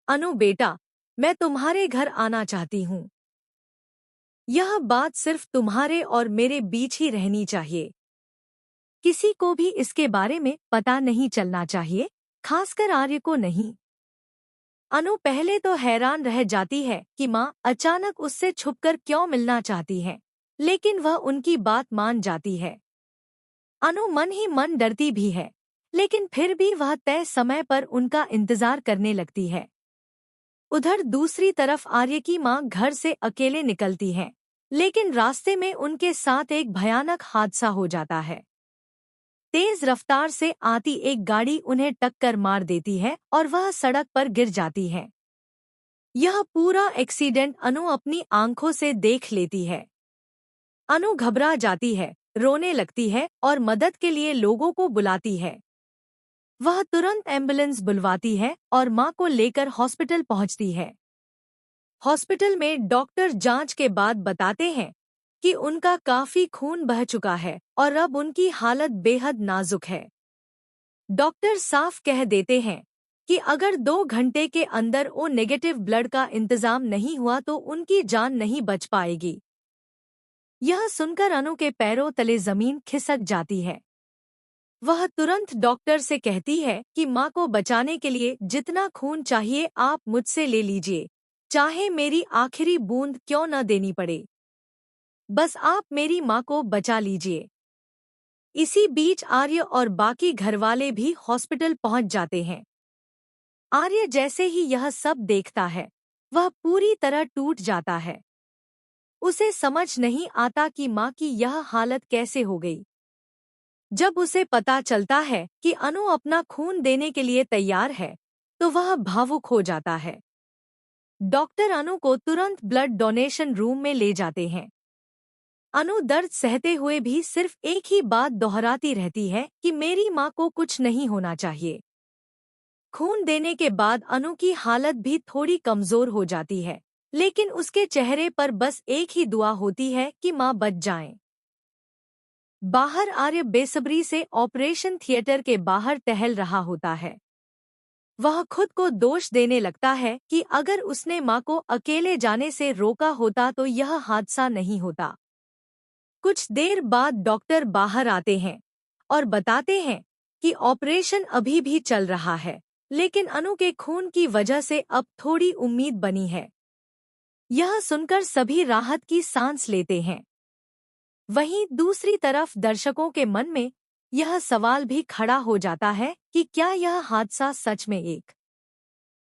अनु बेटा, मैं तुम्हारे घर आना चाहती हूँ। यह बात सिर्फ तुम्हारे और मेरे बीच ही रहनी चाहिए। किसी को भी इसके बारे में पता नहीं चलना चाहिए, खासकर आर्य को नहीं। अनु पहले तो हैरान रह जाती है कि माँ अचानक उससे छुपकर क्यों मिलना चाहती है, लेकिन वह उनकी बात मान जाती है। अनु मन ही मन डरती भी है, लेकिन फिर भी वह तय समय पर उनका इंतजार करने लगती है। उधर दूसरी तरफ आर्य की माँ घर से अकेले निकलती है, लेकिन रास्ते में उनके साथ एक भयानक हादसा हो जाता है। तेज रफ्तार से आती एक गाड़ी उन्हें टक्कर मार देती है और वह सड़क पर गिर जाती है। यह पूरा एक्सीडेंट अनु अपनी आंखों से देख लेती है। अनु घबरा जाती है, रोने लगती है और मदद के लिए लोगों को बुलाती है। वह तुरंत एम्बुलेंस बुलवाती है और मां को लेकर हॉस्पिटल पहुंचती है। हॉस्पिटल में डॉक्टर जांच के बाद बताते हैं कि उनका काफी खून बह चुका है और अब उनकी हालत बेहद नाजुक है। डॉक्टर साफ कह देते हैं कि अगर 2 घंटे के अंदर ओ नेगेटिव ब्लड का इंतजाम नहीं हुआ तो उनकी जान नहीं बच पाएगी। यह सुनकर अनु के पैरों तले जमीन खिसक जाती है। वह तुरंत डॉक्टर से कहती है कि माँ को बचाने के लिए जितना खून चाहिए आप मुझसे ले लीजिए, चाहे मेरी आखिरी बूंद क्यों न देनी पड़े। बस आप मेरी माँ को बचा लीजिए। इसी बीच आर्य और बाकी घरवाले भी हॉस्पिटल पहुंच जाते हैं। आर्य जैसे ही यह सब देखता है, वह पूरी तरह टूट जाता है। उसे समझ नहीं आता कि माँ की यह हालत कैसे हो गई। जब उसे पता चलता है कि अनु अपना खून देने के लिए तैयार है, तो वह भावुक हो जाता है। डॉक्टर अनु को तुरंत ब्लड डोनेशन रूम में ले जाते हैं। अनु दर्द सहते हुए भी सिर्फ एक ही बात दोहराती रहती है कि मेरी माँ को कुछ नहीं होना चाहिए। खून देने के बाद अनु की हालत भी थोड़ी कमजोर हो जाती है, लेकिन उसके चेहरे पर बस एक ही दुआ होती है कि माँ बच जाएं। बाहर आर्य बेसब्री से ऑपरेशन थिएटर के बाहर टहल रहा होता है। वह खुद को दोष देने लगता है कि अगर उसने माँ को अकेले जाने से रोका होता तो यह हादसा नहीं होता। कुछ देर बाद डॉक्टर बाहर आते हैं और बताते हैं कि ऑपरेशन अभी भी चल रहा है, लेकिन अनु के खून की वजह से अब थोड़ी उम्मीद बनी है। यह सुनकर सभी राहत की सांस लेते हैं। वहीं दूसरी तरफ दर्शकों के मन में यह सवाल भी खड़ा हो जाता है कि क्या यह हादसा सच में एक